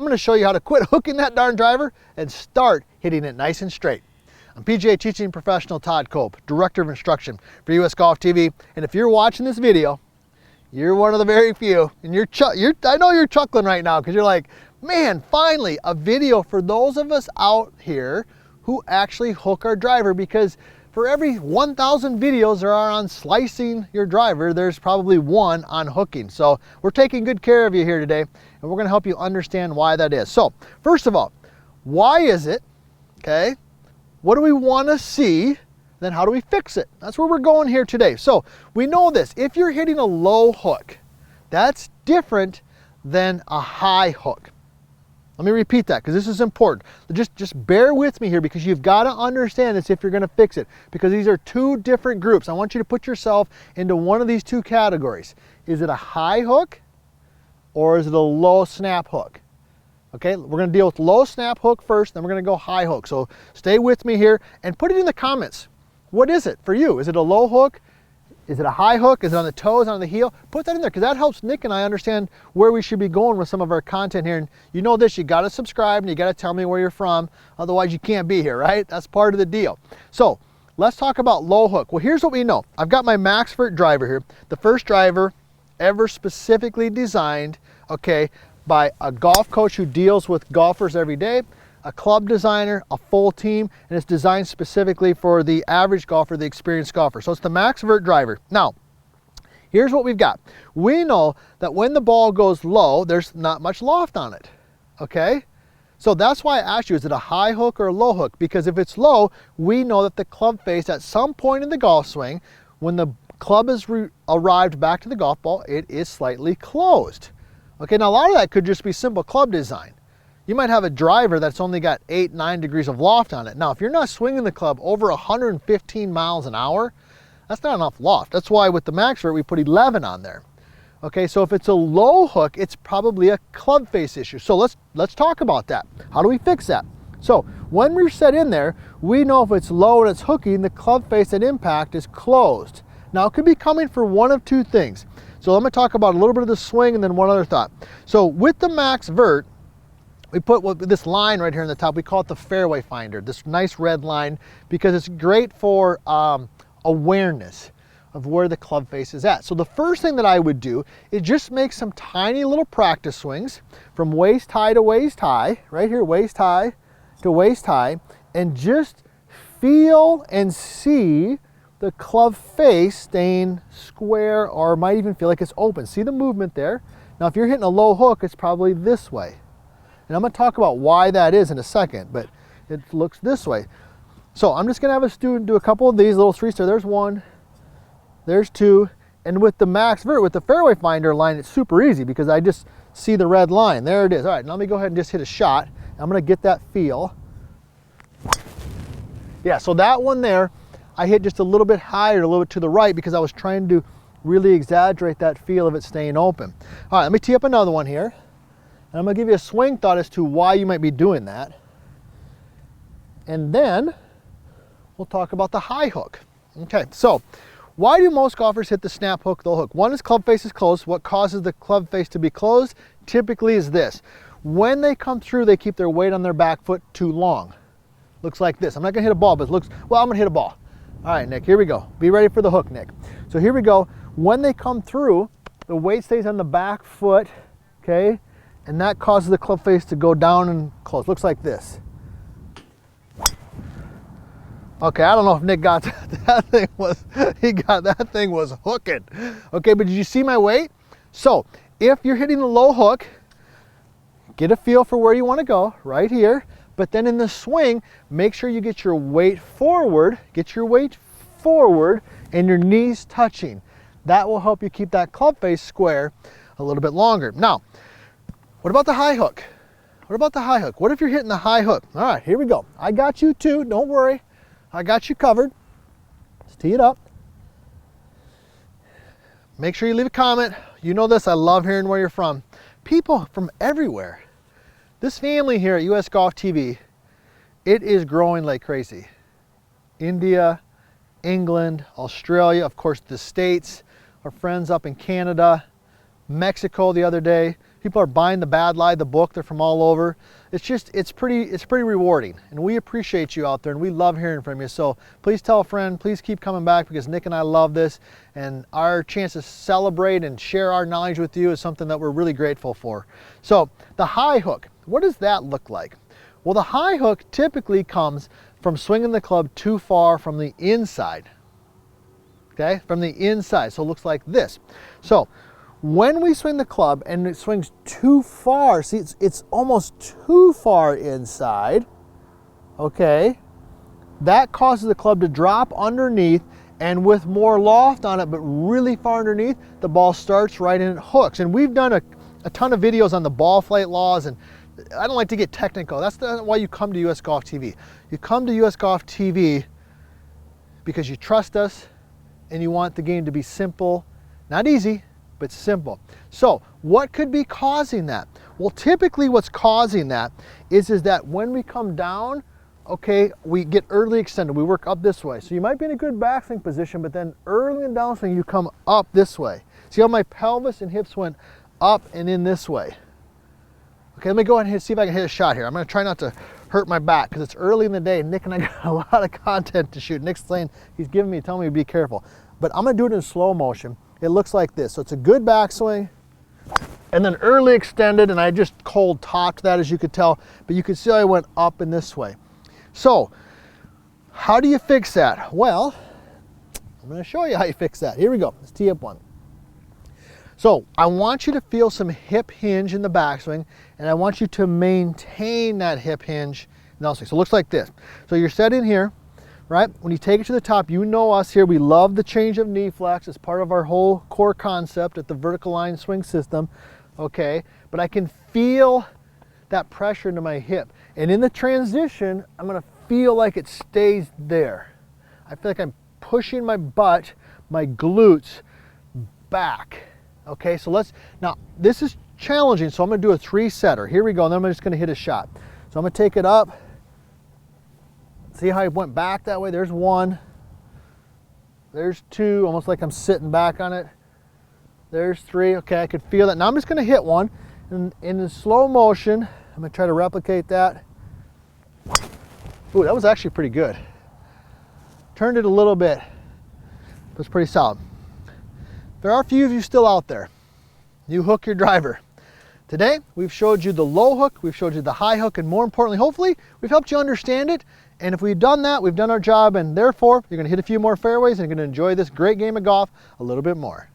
I'm going to show you how to quit hooking that darn driver and start hitting it nice and straight. I'm PGA teaching professional Todd Kolb, Director of Instruction for US Golf TV. And if you're watching this video, you're one of the very few. And I know you're chuckling right now because you're like, man, finally a video for those of us out here who actually hook our driver, because for every 1,000 videos there are on slicing your driver, there's probably one on hooking. So we're taking good care of you here today, and we're going to help you understand why that is. So first of all, why is it? Okay, what do we want to see? Then how do we fix it? That's where we're going here today. So we know this, if you're hitting a low hook, that's different than a high hook. Let me repeat that because this is important. Just bear with me here, because you've got to understand this if you're going to fix it, because these are two different groups. I want you to put yourself into one of these two categories. Is it a high hook or is it a low snap hook? Okay, we're going to deal with low snap hook first, then we're going to go high hook. So stay with me here and put it in the comments. What is it for you? Is it a low hook? Is it a high hook? Is it on the toes, on the heel? Put that in there, because that helps Nick and I understand where we should be going with some of our content here. And you know this, you got to subscribe and you got to tell me where you're from. Otherwise you can't be here, right? That's part of the deal. So let's talk about low hook. Well, here's what we know. I've got my MaxVert driver here. The first driver ever specifically designed, okay, by a golf coach who deals with golfers every day, a club designer, a full team, and it's designed specifically for the average golfer, the experienced golfer. So it's the MaxVert driver. Now, here's what we've got. We know that when the ball goes low, there's not much loft on it, okay? So that's why I asked you, is it a high hook or a low hook? Because if it's low, we know that the club face at some point in the golf swing, when the club has arrived back to the golf ball, it is slightly closed. Okay, now a lot of that could just be simple club design. You might have a driver that's only got 8-9 degrees of loft on it. Now, if you're not swinging the club over 115 miles an hour, that's not enough loft. That's why with the MaxVert, we put 11 on there. Okay, so if it's a low hook, it's probably a club face issue. So let's talk about that. How do we fix that? So when we're set in there, we know if it's low and it's hooking, the club face at impact is closed. Now, it could be coming for one of two things. So I'm going to talk about a little bit of the swing and then one other thought. So with the MaxVert, we put this line right here in the top, we call it the fairway finder, this nice red line, because it's great for awareness of where the club face is at. So the first thing that I would do is just make some tiny little practice swings from waist high to waist high, right here, waist high to waist high, and just feel and see the club face staying square, or might even feel like it's open. See the movement there? Now, if you're hitting a low hook, it's probably this way. And I'm going to talk about why that is in a second, but it looks this way. So I'm just going to have a student do a couple of these little three-star. There's one, there's two, and with the MaxVert, with the fairway finder line, it's super easy because I just see the red line. There it is. All right, now let me go ahead and just hit a shot. I'm going to get that feel. Yeah, so that one there, I hit just a little bit higher, a little bit to the right, because I was trying to really exaggerate that feel of it staying open. All right, let me tee up another one here. And I'm going to give you a swing thought as to why you might be doing that. And then we'll talk about the high hook. Okay, so why do most golfers hit the snap hook, the hook? One is club face is closed. What causes the club face to be closed typically is this. When they come through, they keep their weight on their back foot too long. Looks like this. I'm not going to hit a ball, but it looks, well, I'm going to hit a ball. All right, Nick, here we go. Be ready for the hook, Nick. So here we go. When they come through, the weight stays on the back foot, okay? And that causes the club face to go down and close. Looks like this. Okay, I don't know if Nick got that thing was hooking. Okay, but did you see my weight? So if you're hitting a low hook, get a feel for where you want to go right here. But then in the swing, make sure you get your weight forward, and your knees touching. That will help you keep that club face square a little bit longer. Now, what about the high hook? What about the high hook? What if you're hitting the high hook? All right, here we go. I got you too, don't worry. I got you covered. Let's tee it up. Make sure you leave a comment. You know this, I love hearing where you're from. People from everywhere. This family here at US Golf TV, it is growing like crazy. India, England, Australia, of course the States, our friends up in Canada, Mexico the other day. People are buying the Bad Lie, the book. They're from all over. It's pretty rewarding, and we appreciate you out there, and we love hearing from you. So please tell a friend, please keep coming back, because Nick and I love this, and our chance to celebrate and share our knowledge with you is something that we're really grateful for. So the high hook, what does that look like? Well, the high hook typically comes from swinging the club too far from the inside. Okay, from the inside. So it looks like this. So when we swing the club and it swings too far, see, it's almost too far inside, okay, that causes the club to drop underneath, and with more loft on it, but really far underneath, the ball starts right and it hooks. And we've done a ton of videos on the ball flight laws, and I don't like to get technical. That's why you come to US Golf TV. You come to US Golf TV because you trust us and you want the game to be simple, not easy, but simple. So what could be causing that? Well, typically what's causing that is that when we come down, okay, we get early extended. We work up this way. So you might be in a good backswing position, but then early in downswing, you come up this way. See how my pelvis and hips went up and in this way? Okay, let me go ahead and see if I can hit a shot here. I'm gonna try not to hurt my back because it's early in the day. Nick and I got a lot of content to shoot. Nick's saying, he's telling me to be careful. But I'm gonna do it in slow motion. It looks like this. So it's a good backswing, and then early extended, and I just cold topped that, as you could tell, but you can see I went up in this way. So how do you fix that? Well, I'm gonna show you how you fix that. Here we go, let's tee up one. So I want you to feel some hip hinge in the backswing, and I want you to maintain that hip hinge in the downswing. So it looks like this. So you're set in here, right? When you take it to the top, you know us here, we love the change of knee flex. It's part of our whole core concept at the vertical line swing system, okay? But I can feel that pressure into my hip. And in the transition, I'm gonna feel like it stays there. I feel like I'm pushing my butt, my glutes back. Okay, so now this is challenging, so I'm gonna do a 3-setter. Here we go, and then I'm just gonna hit a shot. So I'm gonna take it up. See how I went back that way? There's 1. There's 2, almost like I'm sitting back on it. There's 3, okay, I could feel that. Now I'm just gonna hit one, and in slow motion, I'm gonna try to replicate that. Ooh, that was actually pretty good. Turned it a little bit, but it's pretty solid. There are a few of you still out there. You hook your driver. Today, we've showed you the low hook, we've showed you the high hook, and more importantly, hopefully, we've helped you understand it. And if we've done that, we've done our job, and therefore, you're gonna hit a few more fairways and you're gonna enjoy this great game of golf a little bit more.